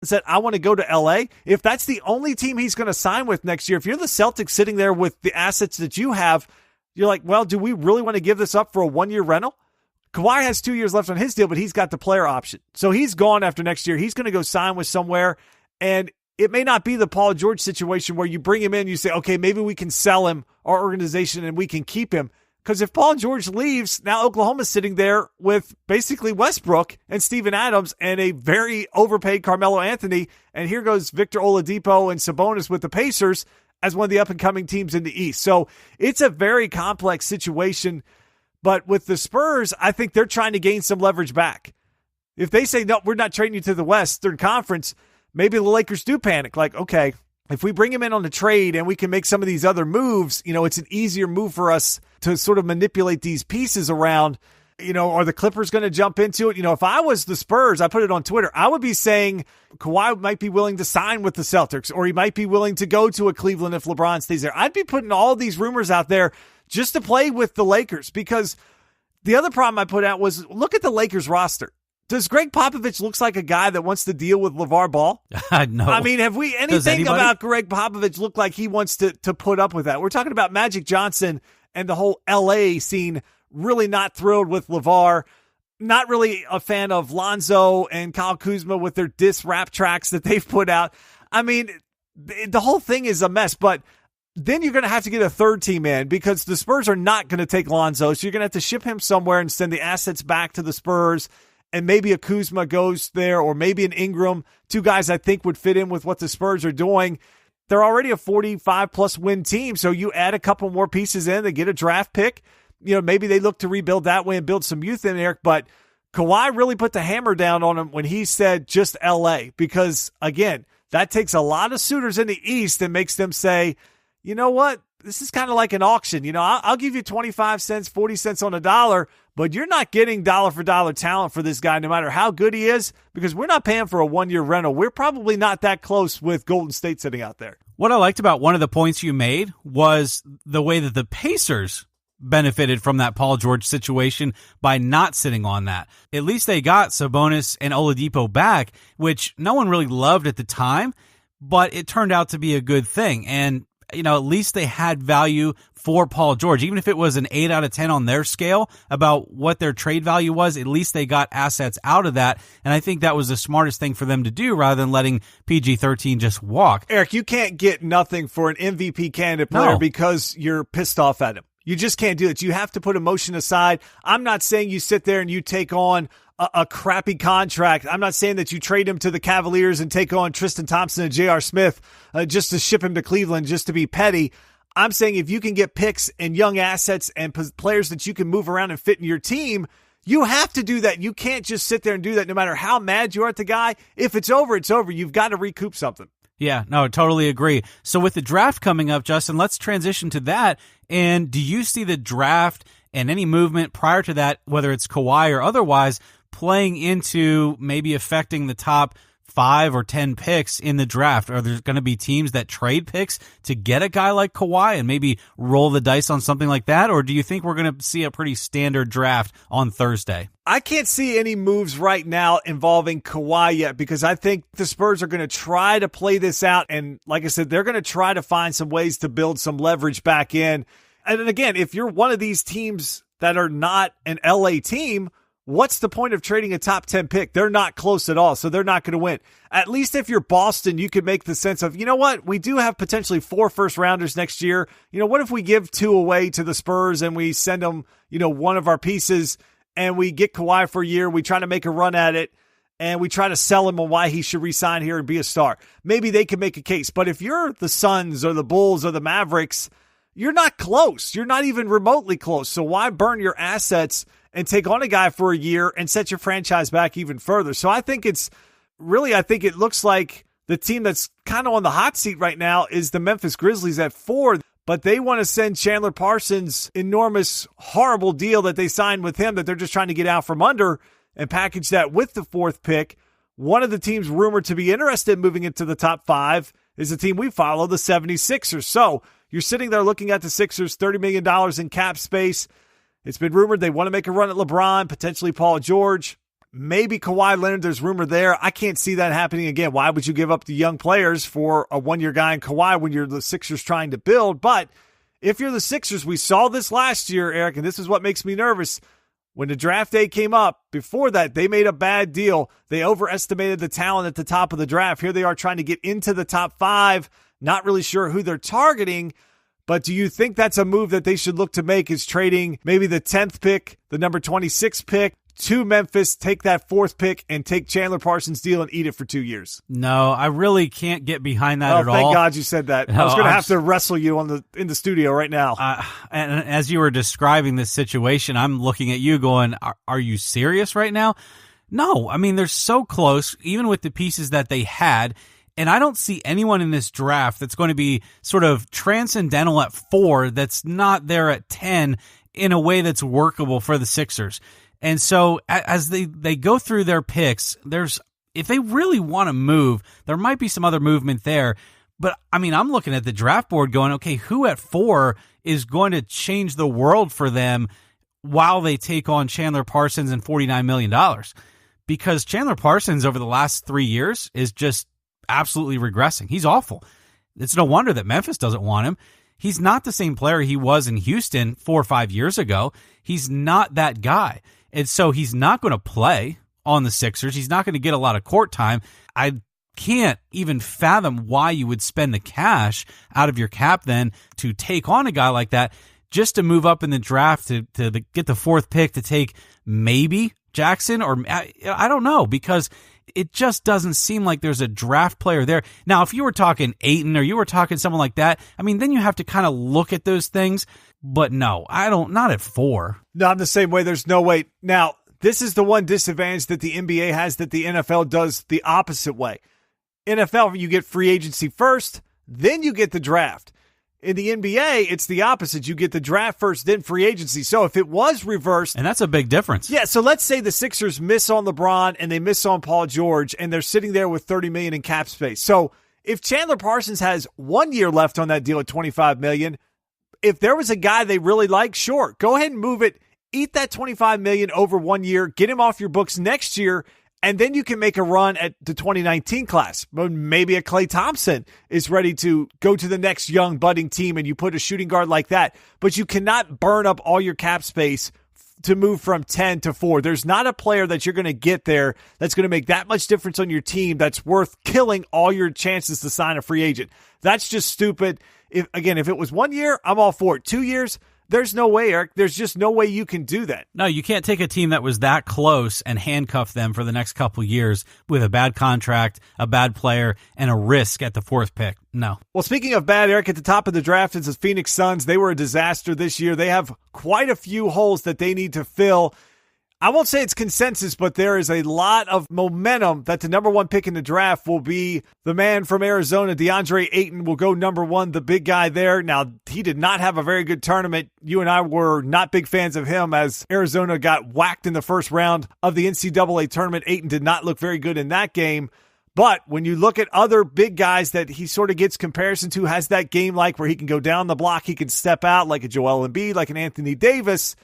said, I want to go to LA. If that's the only team he's going to sign with next year, if you're the Celtics sitting there with the assets that you have, you're like, well, do we really want to give this up for a 1-year rental? Kawhi has 2 years left on his deal, but he's got the player option. So he's gone after next year. He's going to go sign with somewhere. And it may not be the Paul George situation where you bring him in, you say, okay, maybe we can sell him, our organization, and we can keep him. Because if Paul George leaves, now Oklahoma's sitting there with basically Westbrook and Steven Adams and a very overpaid Carmelo Anthony. And here goes Victor Oladipo and Sabonis with the Pacers as one of the up-and-coming teams in the East. So it's a very complex situation. But with the Spurs, I think they're trying to gain some leverage back. If they say, no, we're not trading you to the Western Conference, maybe the Lakers do panic. Like, okay, if we bring him in on the trade and we can make some of these other moves, it's an easier move for us to sort of manipulate these pieces around. Are the Clippers going to jump into it? If I was the Spurs, I put it on Twitter, I would be saying Kawhi might be willing to sign with the Celtics, or he might be willing to go to a Cleveland if LeBron stays there. I'd be putting all these rumors out there just to play with the Lakers, because the other problem I put out was, look at the Lakers roster. Does Greg Popovich looks like a guy that wants to deal with LeVar Ball? No. I mean, have we anything about Greg Popovich look like he wants to put up with that? We're talking about Magic Johnson and the whole LA scene, really not thrilled with LeVar, not really a fan of Lonzo and Kyle Kuzma with their diss rap tracks that they've put out. I mean, the whole thing is a mess, but then you're going to have to get a third team in, because the Spurs are not going to take Lonzo, so you're going to have to ship him somewhere and send the assets back to the Spurs. And maybe a Kuzma goes there, or maybe an Ingram, two guys I think would fit in with what the Spurs are doing. They're already a 45-plus win team, so you add a couple more pieces in, they get a draft pick. Maybe they look to rebuild that way and build some youth in there. But Kawhi really put the hammer down on him when he said just L.A., because, again, that takes a lot of suitors in the East and makes them say, you know what? This is kind of like an auction. I'll give you 25 cents, 40 cents on a dollar, but you're not getting dollar for dollar talent for this guy, no matter how good he is, because we're not paying for a 1-year rental. We're probably not that close with Golden State sitting out there. What I liked about one of the points you made was the way that the Pacers benefited from that Paul George situation by not sitting on that. At least they got Sabonis and Oladipo back, which no one really loved at the time, but it turned out to be a good thing. And at least they had value for Paul George. Even if it was an 8 out of 10 on their scale about what their trade value was, at least they got assets out of that. And I think that was the smartest thing for them to do, rather than letting PG-13 just walk. Eric, you can't get nothing for an MVP candidate player because you're pissed off at him. You just can't do it. You have to put emotion aside. I'm not saying you sit there and you take on a crappy contract. I'm not saying that you trade him to the Cavaliers and take on Tristan Thompson and J.R. Smith just to ship him to Cleveland just to be petty. I'm saying if you can get picks and young assets and players that you can move around and fit in your team, you have to do that. You can't just sit there and do that no matter how mad you are at the guy. If it's over, it's over. You've got to recoup something. Yeah, no, totally agree. So with the draft coming up, Justin, let's transition to that. And do you see the draft and any movement prior to that, whether it's Kawhi or otherwise, playing into maybe affecting the top 5 or 10 picks in the draft? Are there going to be teams that trade picks to get a guy like Kawhi and maybe roll the dice on something like that? Or do you think we're going to see a pretty standard draft on Thursday? I can't see any moves right now involving Kawhi yet, because I think the Spurs are going to try to play this out. And like I said, they're going to try to find some ways to build some leverage back in. And again, if you're one of these teams that are not an LA team, what's the point of trading a top 10 pick? They're not close at all, so they're not going to win. At least if you're Boston, you could make the sense of, you know what, we do have potentially 4 first-rounders next year. What if we give 2 away to the Spurs and we send them, one of our pieces, and we get Kawhi for a year, we try to make a run at it, and we try to sell him on why he should re-sign here and be a star. Maybe they can make a case. But if you're the Suns or the Bulls or the Mavericks, you're not close. You're not even remotely close. So why burn your assets and take on a guy for a year and set your franchise back even further? So I think it looks like the team that's kind of on the hot seat right now is the Memphis Grizzlies at 4, but they want to send Chandler Parsons' enormous, horrible deal that they signed with him that they're just trying to get out from under and package that with the 4th pick. One of the teams rumored to be interested in moving into the top 5 is a team we follow, the 76ers. So you're sitting there looking at the Sixers, $30 million in cap space. It's been rumored they want to make a run at LeBron, potentially Paul George. Maybe Kawhi Leonard, there's rumor there. I can't see that happening again. Why would you give up the young players for a one-year guy in Kawhi when you're the Sixers trying to build? But if you're the Sixers, we saw this last year, Eric, and this is what makes me nervous. When the draft day came up, before that, they made a bad deal. They overestimated the talent at the top of the draft. Here they are trying to get into the top 5, not really sure who they're targeting. But do you think that's a move that they should look to make, is trading maybe the 10th pick, the number 26 pick, to Memphis, take that 4th pick, and take Chandler Parsons' deal and eat it for 2 years? No, I really can't get behind that at all. Thank God you said that. I was going to have to wrestle you in the studio right now. And as you were describing this situation, I'm looking at you going, are you serious right now? No, I mean, they're so close, even with the pieces that they had. And I don't see anyone in this draft that's going to be sort of transcendental at 4 that's not there at 10 in a way that's workable for the Sixers. And so as they go through their picks, if they really want to move, there might be some other movement there. But I mean, I'm looking at the draft board going, okay, who at 4 is going to change the world for them while they take on Chandler Parsons and $49 million? Because Chandler Parsons over the last 3 years is just absolutely regressing. He's awful. It's no wonder that Memphis doesn't want him. He's not the same player he was in Houston 4 or 5 years ago. He's not that guy. And so he's not going to play on the Sixers. He's not going to get a lot of court time. I can't even fathom why you would spend the cash out of your cap then to take on a guy like that just to move up in the draft to get the 4th pick to take maybe Jackson, or I don't know, because it just doesn't seem like there's a draft player there. Now, if you were talking Ayton or you were talking someone like that, I mean, then you have to kind of look at those things. But no, not at 4. No, I'm the same way. There's no way. Now, this is the one disadvantage that the NBA has that the NFL does the opposite way. NFL, you get free agency first, then you get the draft. In the NBA, it's the opposite. You get the draft first, then free agency. So if it was reversed... And that's a big difference. Yeah, so let's say the Sixers miss on LeBron and they miss on Paul George, and they're sitting there with $30 million in cap space. So if Chandler Parsons has 1 year left on that deal at $25 million, if there was a guy they really like, sure, go ahead and move it. Eat that $25 million over 1 year, get him off your books next year, and then you can make a run at the 2019 class. Maybe a Klay Thompson is ready to go to the next young budding team, and you put a shooting guard like that. But you cannot burn up all your cap space to move from 10 to 4. There's not a player that you're going to get there that's going to make that much difference on your team that's worth killing all your chances to sign a free agent. That's just stupid. If it was 1 year, I'm all for it. 2 years, there's no way, Eric. There's just no way you can do that. No, you can't take a team that was that close and handcuff them for the next couple of years with a bad contract, a bad player, and a risk at the 4th pick. No. Well, speaking of bad, Eric, at the top of the draft is the Phoenix Suns. They were a disaster this year. They have quite a few holes that they need to fill. I won't say it's consensus, but there is a lot of momentum that the number 1 pick in the draft will be the man from Arizona. DeAndre Ayton will go number 1, the big guy there. Now, he did not have a very good tournament. You and I were not big fans of him as Arizona got whacked in the first round of the NCAA tournament. Ayton did not look very good in that game. But when you look at other big guys that he sort of gets comparison to, has that game like where he can go down the block, he can step out like a Joel Embiid, like an Anthony Davis,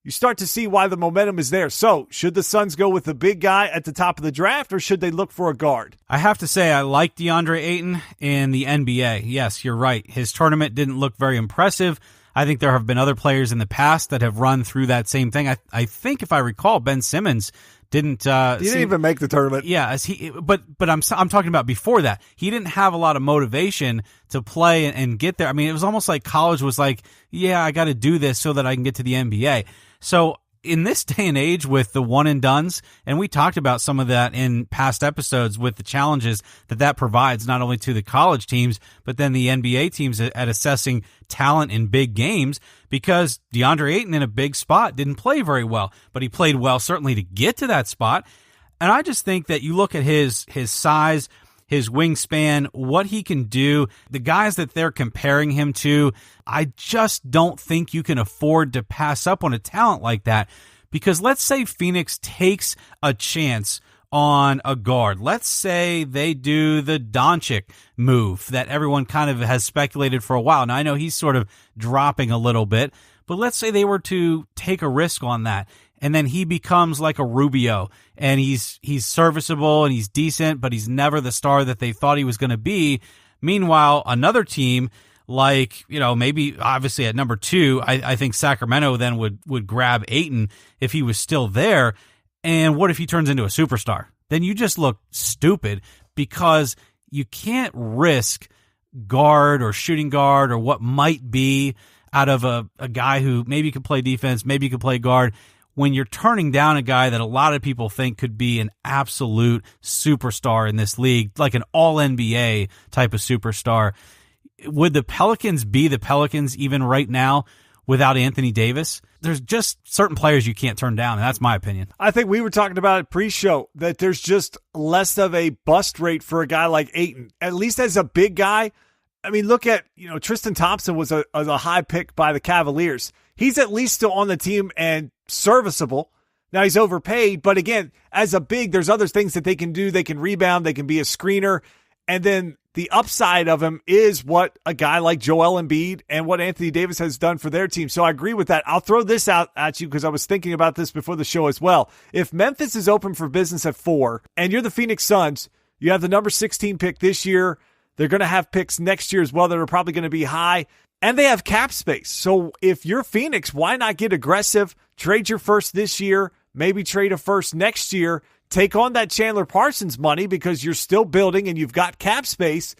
you start to see why the momentum is there. So, should the Suns go with the big guy at the top of the draft, or should they look for a guard? I have to say I like DeAndre Ayton in the NBA. Yes, you're right. His tournament didn't look very impressive. I think there have been other players in the past that have run through that same thing. I think, if I recall, Ben Simmons didn't. He didn't even make the tournament. Yeah, but I'm talking about before that. He didn't have a lot of motivation to play and get there. I mean, it was almost like college was like, yeah, I got to do this so that I can get to the NBA. So in this day and age with the one and dones, and we talked about some of that in past episodes with the challenges that provides not only to the college teams, but then the NBA teams at assessing talent in big games, because DeAndre Ayton in a big spot didn't play very well, but he played well certainly to get to that spot. And I just think that you look at his size, his wingspan, what he can do, the guys that they're comparing him to, I just don't think you can afford to pass up on a talent like that. Because let's say Phoenix takes a chance on a guard. Let's say they do the Doncic move that everyone kind of has speculated for a while. Now, I know he's sort of dropping a little bit, but let's say they were to take a risk on that. and then he becomes like a Rubio, and he's serviceable and he's decent, but he's never the star that they thought he was going to be. Meanwhile, another team like, maybe obviously at number 2, I think Sacramento then would grab Ayton if he was still there. And what if he turns into a superstar? Then you just look stupid, because you can't risk guard or shooting guard or what might be out of a guy who maybe could play defense, maybe could play guard, when you're turning down a guy that a lot of people think could be an absolute superstar in this league, like an all-NBA type of superstar. Would the Pelicans be the Pelicans even right now without Anthony Davis? There's just certain players you can't turn down, and that's my opinion. I think we were talking about it pre-show, that there's just less of a bust rate for a guy like Ayton, at least as a big guy. I mean, look at, Tristan Thompson was a high pick by the Cavaliers. He's at least still on the team and serviceable. Now he's overpaid, but again, as a big, there's other things that they can do. They can rebound, they can be a screener, and then the upside of him is what a guy like Joel Embiid and what Anthony Davis has done for their team. So I agree with that. I'll throw this out at you because I was thinking about this before the show as well. If Memphis is open for business at 4 and you're the Phoenix Suns, you have the number 16 pick this year. They're going to have picks next year as well that are probably going to be high, and they have cap space. So if you're Phoenix, why not get aggressive, trade your first this year, maybe trade a first next year, take on that Chandler Parsons money because you're still building and you've got cap space,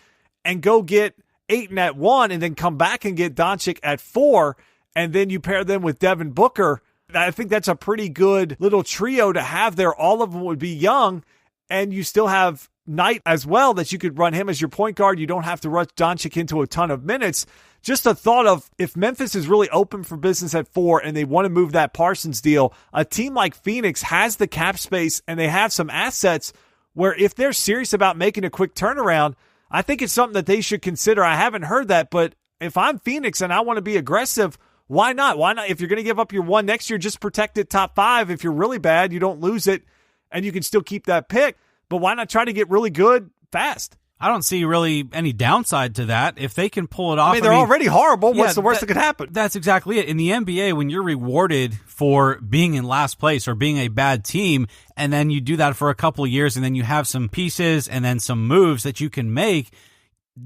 and go get Ayton at 1 and then come back and get Doncic at 4, and then you pair them with Devin Booker. I think that's a pretty good little trio to have there. All of them would be young, and you still have Knight as well that you could run him as your point guard. You don't have to rush Doncic into a ton of minutes. Just a thought of, if Memphis is really open for business at 4 and they want to move that Parsons deal, a team like Phoenix has the cap space and they have some assets where if they're serious about making a quick turnaround, I think it's something that they should consider. I haven't heard that, but if I'm Phoenix and I want to be aggressive, why not? Why not? If you're going to give up your 1 next year, just protect it top 5. If you're really bad, you don't lose it and you can still keep that pick. But why not try to get really good fast? I don't see really any downside to that. If they can pull it off. They're already horrible. What's the worst that could happen? That's exactly it. In the NBA, when you're rewarded for being in last place or being a bad team, and then you do that for a couple of years, and then you have some pieces and then some moves that you can make,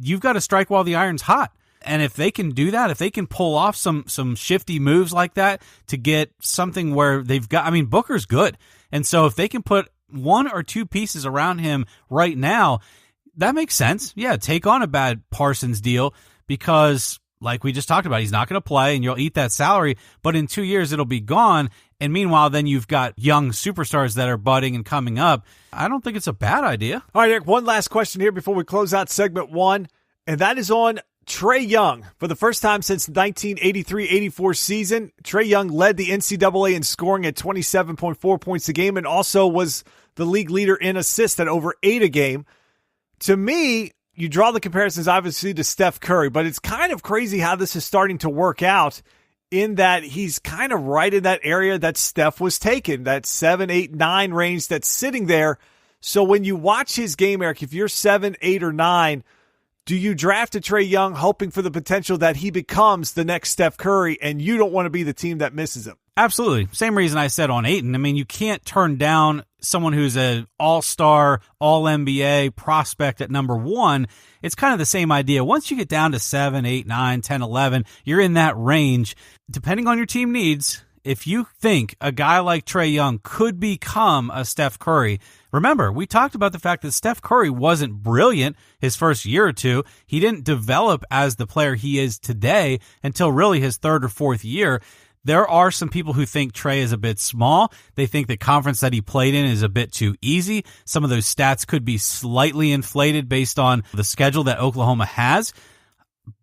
you've got to strike while the iron's hot. And if they can do that, if they can pull off some shifty moves like that to get something where they've got, Booker's good. And so if they can put 1 or 2 pieces around him right now, that makes sense. Yeah, take on a bad Parsons deal because, like we just talked about, he's not going to play and you'll eat that salary, but in 2 years it'll be gone. And meanwhile, then you've got young superstars that are budding and coming up. I don't think it's a bad idea. All right, Eric, one last question here before we close out segment 1, and that is on Trae Young. For the first time since 1983-84 season, Trae Young led the NCAA in scoring at 27.4 points a game and also was the league leader in assists at over 8 a game. To me, you draw the comparisons obviously to Steph Curry, but it's kind of crazy how this is starting to work out in that he's kind of right in that area that Steph was taken, that 7, 8, 9 range that's sitting there. So when you watch his game, Eric, if you're 7, 8, or 9, do you draft a Trae Young hoping for the potential that he becomes the next Steph Curry and you don't want to be the team that misses him? Absolutely. Same reason I said on Ayton. You can't turn down someone who's an all-star, all-NBA prospect at number 1. It's kind of the same idea. Once you get down to 7, 8, 9, 10, 11, you're in that range. Depending on your team needs, if you think a guy like Trae Young could become a Steph Curry, remember, we talked about the fact that Steph Curry wasn't brilliant his first year or 2. He didn't develop as the player he is today until really his 3rd or 4th year. There are some people who think Trae is a bit small. They think the conference that he played in is a bit too easy. Some of those stats could be slightly inflated based on the schedule that Oklahoma has.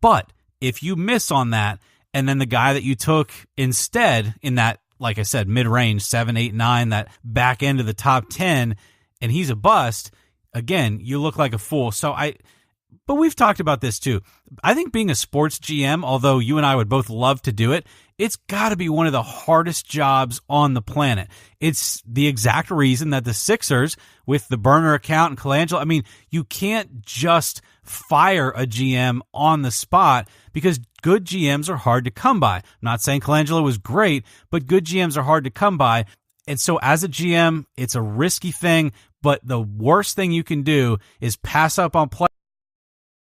But if you miss on that, and then the guy that you took instead in that, like I said, mid-range, 7, 8, 9, that back end of the top 10, and he's a bust, again, you look like a fool. But we've talked about this too. I think being a sports GM, although you and I would both love to do it, it's got to be one of the hardest jobs on the planet. It's the exact reason that the Sixers, with the burner account and Colangelo, you can't just fire a GM on the spot because good GMs are hard to come by. I'm not saying Colangelo was great, but good GMs are hard to come by. And so as a GM, it's a risky thing, but the worst thing you can do is pass up on players